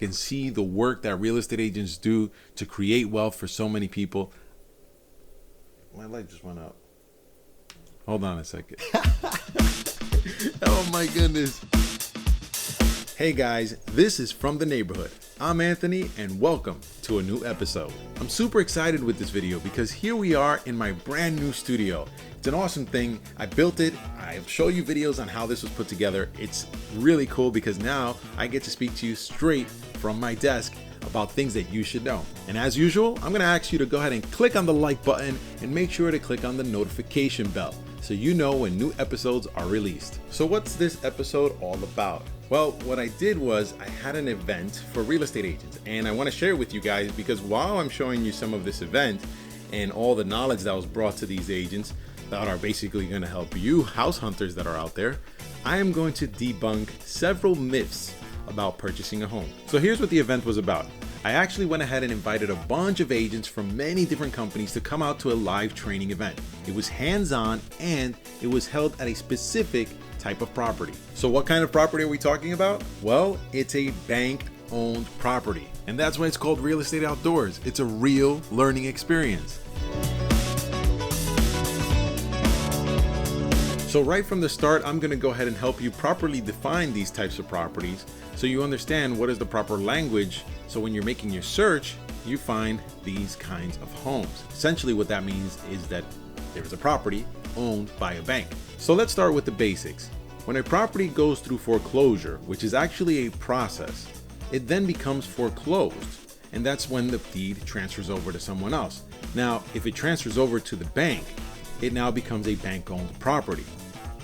can see the work that real estate agents do to create wealth for so many people. My light just went out. Hold on a second. Oh my goodness. Hey guys, this is From the Neighborhood. I'm Anthony and welcome to a new episode. I'm super excited with this video because here we are in my brand new studio. It's an awesome thing. I built it. I'll show you videos on how this was put together. It's really cool because now I get to speak to you straight from my desk about things that you should know. And as usual, I'm gonna ask you to go ahead and click on the like button and make sure to click on the notification bell so you know when new episodes are released. So what's this episode all about? Well, what I did was I had an event for real estate agents, and I want to share it with you guys because while I'm showing you some of this event and all the knowledge that was brought to these agents that are basically going to help you house hunters that are out there, I am going to debunk several myths about purchasing a home. So here's what the event was about. I actually went ahead and invited a bunch of agents from many different companies to come out to a live training event. It was hands-on and it was held at a specific type of property. So what kind of property are we talking about? Well, it's a bank-owned property. And that's why it's called Real Estate Outdoors. It's a real learning experience. So right from the start, I'm gonna go ahead and help you properly define these types of properties so you understand what is the proper language. So when you're making your search, you find these kinds of homes. Essentially what that means is that there's a property owned by a bank. So let's start with the basics. When a property goes through foreclosure, which is actually a process, it then becomes foreclosed. And that's when the deed transfers over to someone else. Now, if it transfers over to the bank, it now becomes a bank-owned property,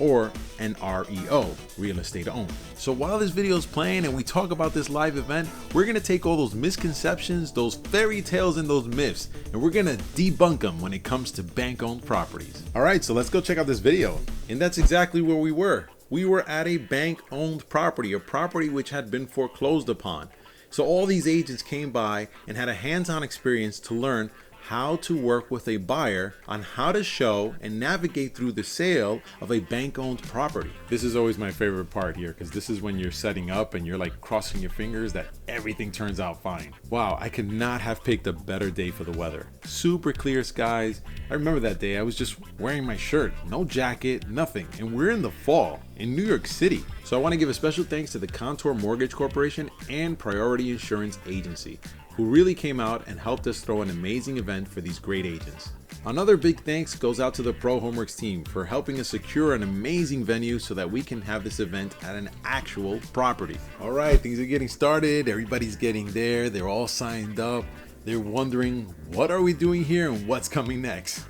or an REO, real estate owned. So while this video is playing and we talk about this live event, we're gonna take all those misconceptions, those fairy tales and those myths, and we're gonna debunk them when it comes to bank-owned properties. All right, so let's go check out this video. And that's exactly where we were. We were at a bank-owned property, a property which had been foreclosed upon. So all these agents came by and had a hands-on experience to learn how to work with a buyer on how to show and navigate through the sale of a bank-owned property. This is always my favorite part here because this is when you're setting up and you're like crossing your fingers that everything turns out fine. Wow, I could not have picked a better day for the weather. Super clear skies. I remember that day I was just wearing my shirt, no jacket, nothing, and we're in the fall in New York City. So I want to give a special thanks to the Contour Mortgage Corporation and Priority Insurance Agency, who really came out and helped us throw an amazing event for these great agents. Another big thanks goes out to the Pro Homeworks team for helping us secure an amazing venue so that we can have this event at an actual property. All right, things are getting started. Everybody's getting there. They're all signed up. They're wondering, what are we doing here and what's coming next?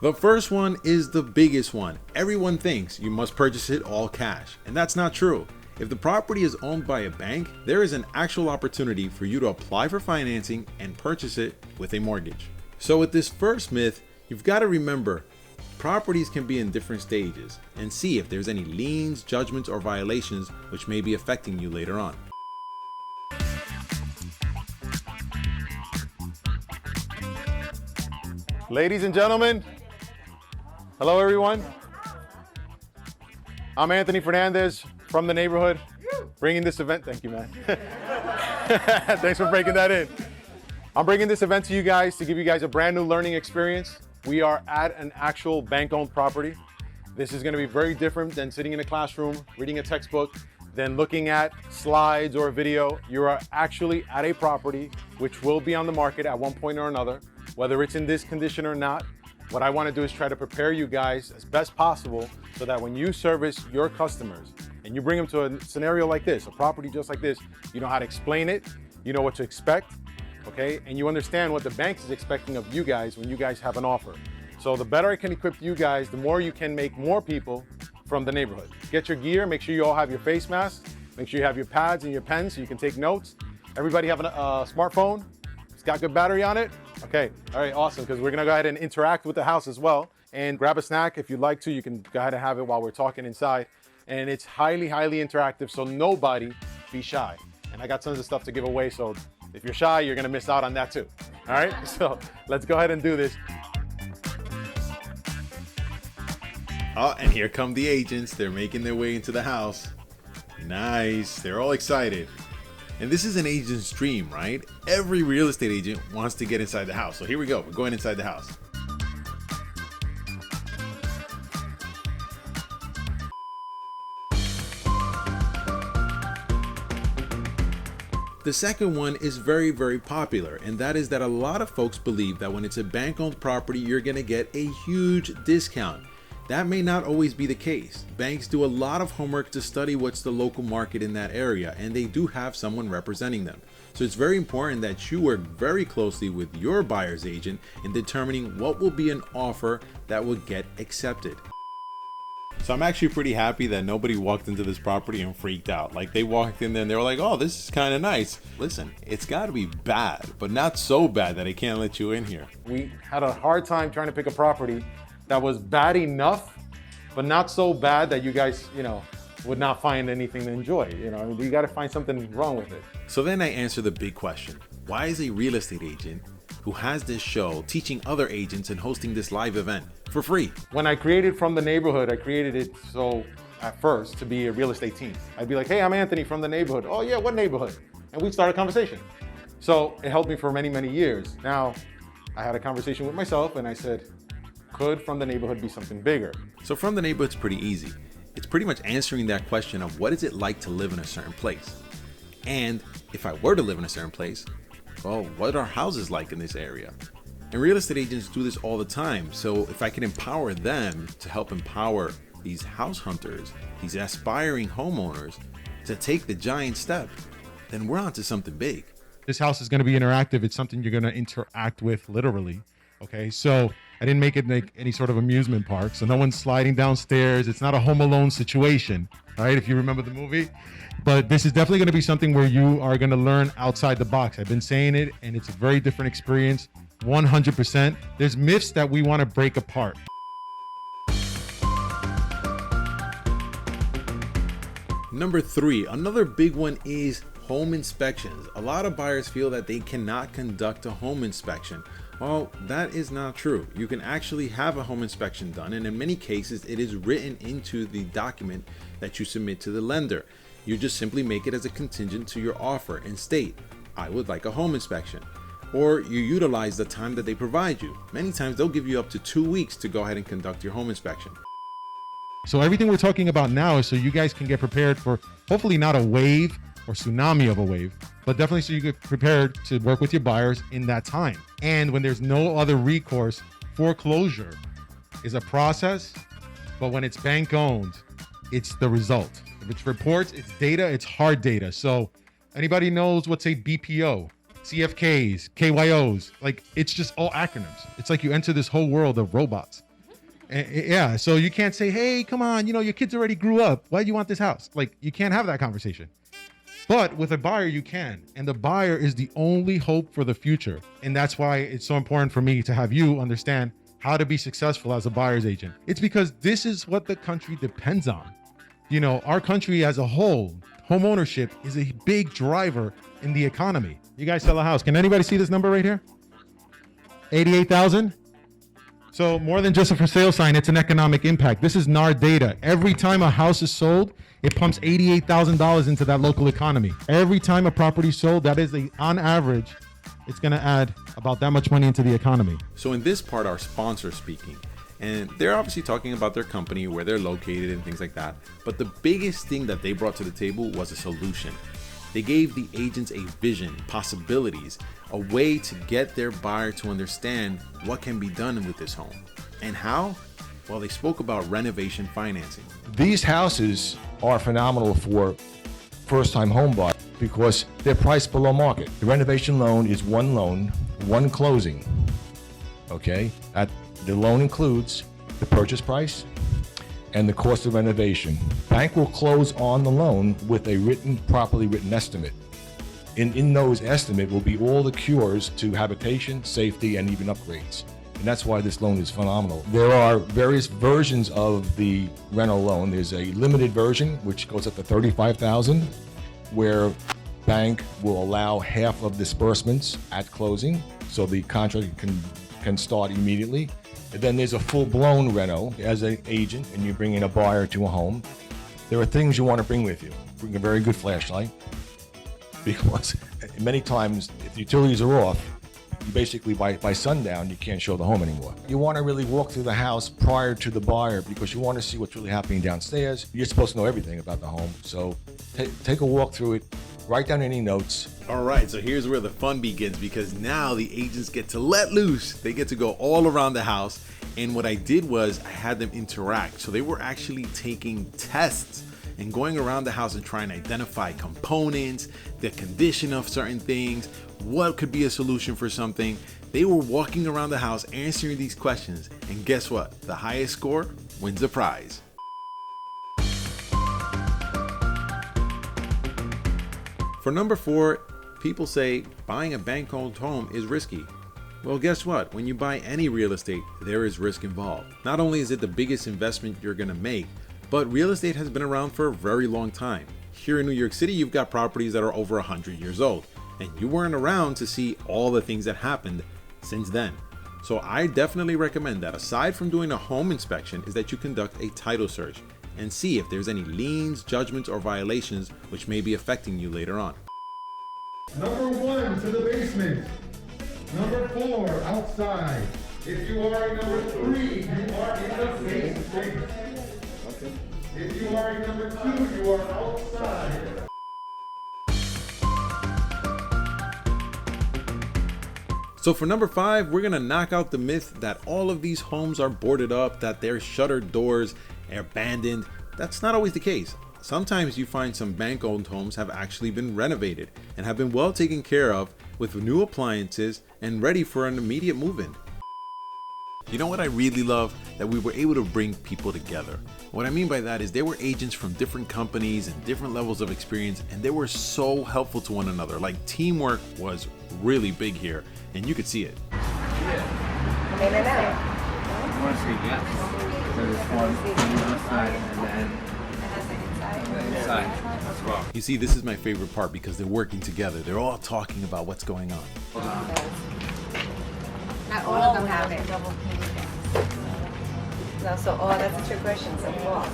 The first one is the biggest one. Everyone thinks you must purchase it all cash, and that's not true. If the property is owned by a bank, there is an actual opportunity for you to apply for financing and purchase it with a mortgage. So with this first myth, you've got to remember properties can be in different stages and see if there's any liens, judgments, or violations which may be affecting you later on. Ladies and gentlemen, hello everyone. I'm Anthony Fernandez from the neighborhood, bringing this event. Thank you, man. Thanks for breaking that in. I'm bringing this event to you guys to give you guys a brand new learning experience. We are at an actual bank-owned property. This is going to be very different than sitting in a classroom, reading a textbook, than looking at slides or a video. You are actually at a property which will be on the market at one point or another, whether it's in this condition or not. What I want to do is try to prepare you guys as best possible so that when you service your customers and you bring them to a scenario like this, a property just like this, you know how to explain it, you know what to expect, okay? And you understand what the bank is expecting of you guys when you guys have an offer. So the better I can equip you guys, the more you can make more people from the neighborhood. Get your gear, make sure you all have your face masks, make sure you have your pads and your pens so you can take notes. Everybody have a smartphone? It's got good battery on it? Okay, all right, awesome, because we're gonna go ahead and interact with the house as well. And grab a snack if you'd like to. You can go ahead and have it while we're talking inside. And it's highly, highly interactive, so nobody be shy. And I got tons of stuff to give away, so if you're shy, you're gonna miss out on that too. All right, so let's go ahead and do this. Oh, and here come the agents. They're making their way into the house. Nice. They're all excited. And this is an agent's dream, right? Every real estate agent wants to get inside the house. So here we go. We're going inside the house. The second one is very, very popular, and that is that a lot of folks believe that when it's a bank-owned property, you're going to get a huge discount. That may not always be the case. Banks do a lot of homework to study what's the local market in that area, and they do have someone representing them. So it's very important that you work very closely with your buyer's agent in determining what will be an offer that will get accepted. So I'm actually pretty happy that nobody walked into this property and freaked out. Like, they walked in there and they were like, oh, this is kind of nice. Listen, it's got to be bad, but not so bad that I can't let you in here. We had a hard time trying to pick a property that was bad enough, but not so bad that you guys, would not find anything to enjoy. You got to find something wrong with it. So then I answer the big question. Why is a real estate agent who has this show teaching other agents and hosting this live event for free? When I created From the Neighborhood, I created it so at first to be a real estate team. I'd be like, hey, I'm Anthony from the neighborhood. Oh yeah, what neighborhood? And we'd start a conversation. So it helped me for many, many years. Now I had a conversation with myself and I said, could From the Neighborhood be something bigger? So From the Neighborhood's pretty easy. It's pretty much answering that question of what is it like to live in a certain place? And if I were to live in a certain place, well, what are houses like in this area? And real estate agents do this all the time. So if I can empower them to help empower these house hunters, these aspiring homeowners to take the giant step, then we're onto something big. This house is going to be interactive. It's something you're going to interact with literally. Okay, so I didn't make it like any sort of amusement park. So no one's sliding downstairs. It's not a Home Alone situation, all right, if you remember the movie. But this is definitely going to be something where you are going to learn outside the box. I've been saying it, and it's a very different experience, 100%. There's myths that we want to break apart. Number 3, another big one is home inspections. A lot of buyers feel that they cannot conduct a home inspection. Well, that is not true. You can actually have a home inspection done, and in many cases, it is written into the document that you submit to the lender. You just simply make it as a contingent to your offer and state, I would like a home inspection. Or you utilize the time that they provide you. Many times they'll give you up to 2 weeks to go ahead and conduct your home inspection. So everything we're talking about now is so you guys can get prepared for hopefully not a wave or tsunami of a wave, but definitely so you get prepared to work with your buyers in that time. And when there's no other recourse, foreclosure is a process, but when it's bank owned, it's the result. If it's reports, it's data, it's hard data. So anybody knows what's a BPO, CFKs, KYOs, like it's just all acronyms. It's like you enter this whole world of robots. Yeah, so you can't say, hey, come on, your kids already grew up. Why do you want this house? Like, you can't have that conversation. But with a buyer, you can. And the buyer is the only hope for the future. And that's why it's so important for me to have you understand how to be successful as a buyer's agent. It's because this is what the country depends on. Our country as a whole, home ownership is a big driver in the economy. You guys sell a house. Can anybody see this number right here? 88,000? So more than just a for sale sign, it's an economic impact. This is NAR data. Every time a house is sold, it pumps $88,000 into that local economy. Every time a property is sold, that is on average, it's going to add about that much money into the economy. So in this part, our sponsor is speaking, and they're obviously talking about their company, where they're located and things like that. But the biggest thing that they brought to the table was a solution. They gave the agents a vision, possibilities, a way to get their buyer to understand what can be done with this home. And how? Well, they spoke about renovation financing. These houses are phenomenal for first-time home buyers because they're priced below market. The renovation loan is one loan, one closing, okay? The loan includes the purchase price and the cost of renovation. Bank will close on the loan with a properly written estimate. In those estimate will be all the cures to habitation, safety, and even upgrades. And that's why this loan is phenomenal. There are various versions of the rental loan. There's a limited version, which goes up to $35,000, where bank will allow half of disbursements at closing, so the contract can start immediately. And then there's a full-blown reno as an agent, and you bring in a buyer to a home. There are things you want to bring with you. Bring a very good flashlight, because many times if the utilities are off, you basically by sundown you can't show the home anymore. You want to really walk through the house prior to the buyer because you want to see what's really happening downstairs. You're supposed to know everything about the home, so take a walk through it. Write down any notes. All right, so here's where the fun begins, because now the agents get to let loose. They get to go all around the house. And what I did was I had them interact. So they were actually taking tests and going around the house and trying to identify components, the condition of certain things, what could be a solution for something. They were walking around the house answering these questions. And guess what? The highest score wins a prize. For number 4, people say buying a bank-owned home is risky. Well, guess what? When you buy any real estate, there is risk involved. Not only is it the biggest investment you're gonna make, but real estate has been around for a very long time. Here in New York City, you've got properties that are over 100 years old, and you weren't around to see all the things that happened since then. So I definitely recommend that aside from doing a home inspection is that you conduct a title search and see if there's any liens, judgments, or violations which may be affecting you later on. Number 1, to the basement. Number 4, outside. If you are in number 3, you are in the basement. If you are in number 2, you are outside. So for number 5, we're gonna knock out the myth that all of these homes are boarded up, that they're shuttered doors, abandoned. That's not always the case. Sometimes you find some bank-owned homes have actually been renovated and have been well taken care of with new appliances and ready for an immediate move-in. You know what I really love? That we were able to bring people together. What I mean by that is they were agents from different companies and different levels of experience, and they were so helpful to one another. Like, teamwork was really big here, and you could see it. Yeah. In and out. I want to say yes. So this one on the other side and then the inside as well. You see, this is my favorite part because they're working together. They're all talking about what's going on. Not all of them have it. No, so that's a trick question. So false.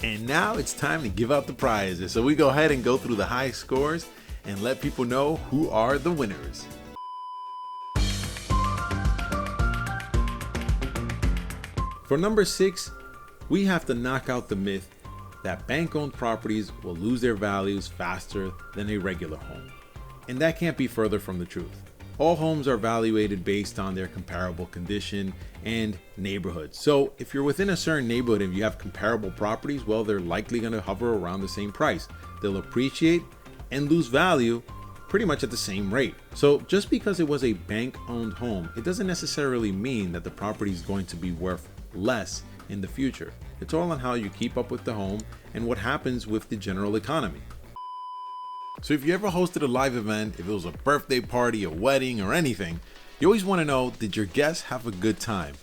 And now it's time to give out the prizes. So we go ahead and go through the high scores and let people know who are the winners. For number 6, we have to knock out the myth that bank-owned properties will lose their values faster than a regular home. And that can't be further from the truth. All homes are evaluated based on their comparable condition and neighborhood. So if you're within a certain neighborhood and you have comparable properties, well, they're likely going to hover around the same price. They'll appreciate and lose value pretty much at the same rate. So just because it was a bank-owned home, it doesn't necessarily mean that the property is going to be worth less in the future. It's all on how you keep up with the home and what happens with the general economy. So if you ever hosted a live event, if it was a birthday party, a wedding, or anything, you always want to know, did your guests have a good time?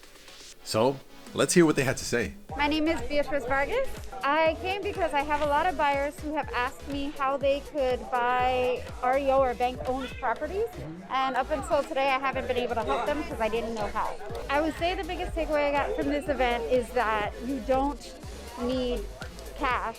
So let's hear what they had to say. My name is Beatriz Vargas. I came because I have a lot of buyers who have asked me how they could buy REO or bank-owned properties. And up until today, I haven't been able to help them because I didn't know how. I would say the biggest takeaway I got from this event is that you don't need cash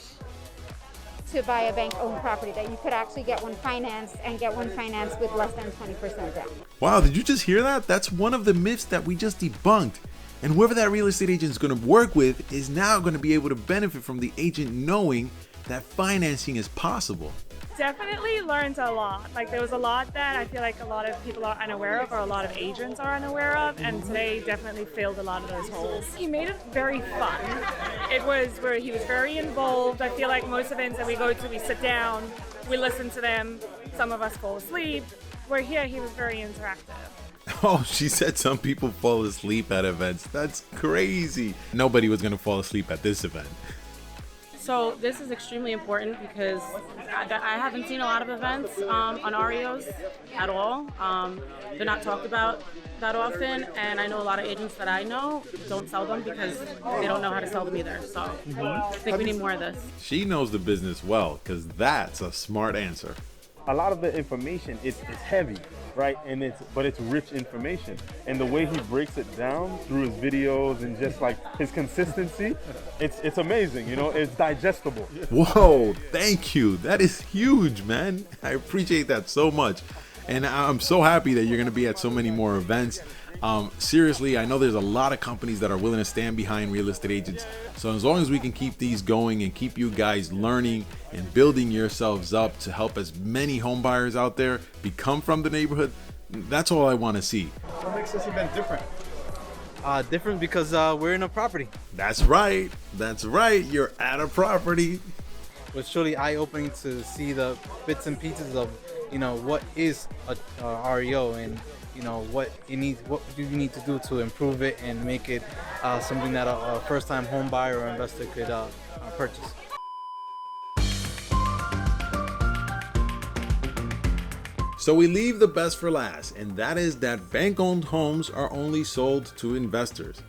to buy a bank-owned property, that you could actually get one financed and get one financed with less than 20% down. Wow, did you just hear that? That's one of the myths that we just debunked. And whoever that real estate agent is going to work with is now going to be able to benefit from the agent knowing that financing is possible. Definitely learned a lot. Like, there was a lot that I feel like a lot of people are unaware of, or a lot of agents are unaware of, and today definitely filled a lot of those holes. He made it very fun. It was where he was very involved. I feel like most events that we go to, we sit down, we listen to them, some of us fall asleep. Where here, he was very interactive. Oh, she said some people fall asleep at events. That's crazy. Nobody was going to fall asleep at this event. So this is extremely important because I haven't seen a lot of events on REOs at all. They're not talked about that often, and I know a lot of agents that I know don't sell them because they don't know how to sell them either. So I think we need more of this. She knows the business well, because that's a smart answer. A lot of the information is heavy. right? And it's rich information. And the way he breaks it down through his videos and just like his consistency, it's amazing, you know, it's digestible. Whoa, thank you. That is huge, man. I appreciate that so much. And I'm so happy that you're going to be at so many more events. Seriously, I know there's a lot of companies that are willing to stand behind real estate agents. So as long as we can keep these going and keep you guys learning and building yourselves up to help as many home buyers out there become from the neighborhood, that's all I want to see. What makes this event different? Different because we're in a property. That's right. That's right. You're at a property. It was truly eye-opening to see the bits and pieces of, you know, what is a REO and, you know, what do you need to do to improve it and make it something that a first-time home buyer or investor could purchase. So we leave the best for last, and that is that bank-owned homes are only sold to investors.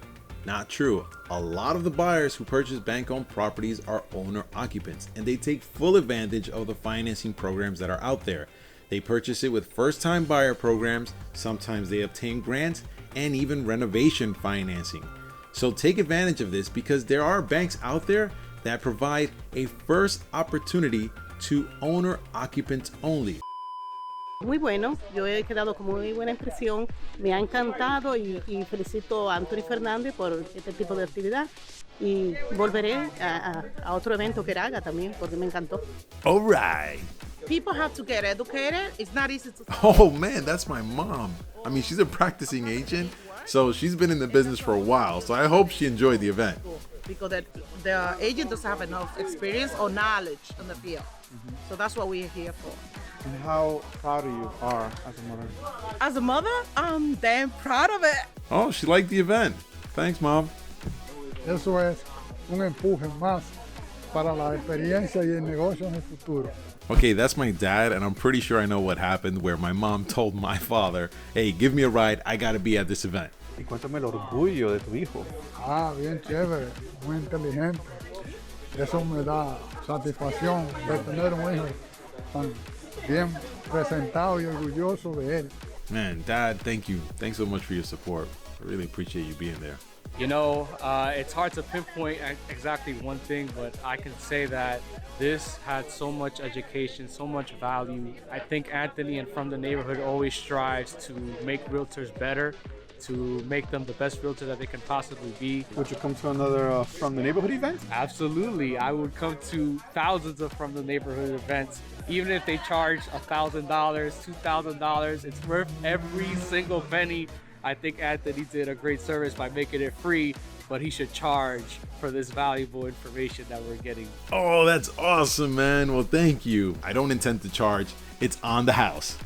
Not true. A lot of the buyers who purchase bank-owned properties are owner-occupants, and they take full advantage of the financing programs that are out there. They purchase it with first-time buyer programs, sometimes they obtain grants, and even renovation financing. So take advantage of this because there are banks out there that provide a first opportunity to owner-occupants only. Muy bueno, yo he quedado con muy buena impresión, me ha encantado y felicito a Anthony Fernández por este tipo de actividad y volveré a otro evento que haga también porque me encantó. All right. People have to get educated. It's not easy to. Oh man, that's my mom. I mean, she's a practicing agent, so she's been in the business for a while, so I hope she enjoyed the event. Because the agent doesn't have enough experience or knowledge in the field. So that's what we're here for. And how proud you are as a mother? As a mother, I'm damn proud of it. Oh, she liked the event. Thanks, Mom. Eso es un empuje más para la experiencia y el negocio en el futuro. Okay, that's my dad, and I'm pretty sure I know what happened where my mom told my father, hey, give me a ride, I gotta be at this event. Y cuéntame el orgullo de tu hijo. Bien chévere, muy inteligente. Eso me da satisfacción de tener un hijo tan bien presentado y orgulloso de él. Man, Dad, thank you. Thanks so much for your support. I really appreciate you being there. You know, it's hard to pinpoint exactly one thing, but I can say that this had so much education, so much value. I think Anthony and From the Neighborhood always strives to make realtors better, to make them the best realtor that they can possibly be. Would you come to another From the Neighborhood event? Absolutely. I would come to thousands of From the Neighborhood events. Even if they charge $1,000, $2,000, it's worth every single penny. I think Anthony did a great service by making it free, but he should charge for this valuable information that we're getting. Oh, that's awesome, man. Well, thank you. I don't intend to charge. It's on the house.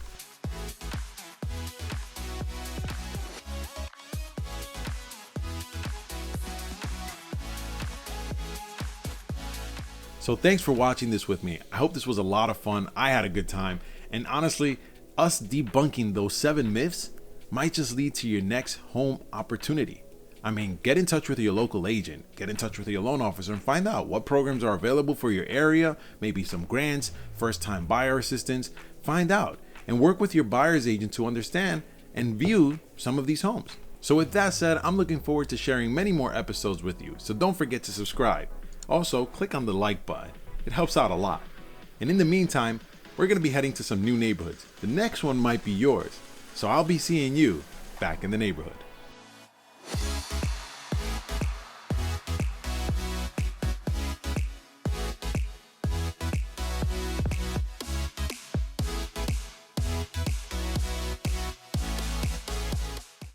So thanks for watching this with me. I hope this was a lot of fun. I had a good time. And honestly, us debunking those 7 myths might just lead to your next home opportunity. I mean, get in touch with your local agent, get in touch with your loan officer and find out what programs are available for your area, maybe some grants, first-time buyer assistance. Find out and work with your buyer's agent to understand and view some of these homes. So with that said, I'm looking forward to sharing many more episodes with you. So don't forget to subscribe. Also, click on the like button. It helps out a lot. And in the meantime, we're going to be heading to some new neighborhoods. The next one might be yours. So I'll be seeing you back in the neighborhood.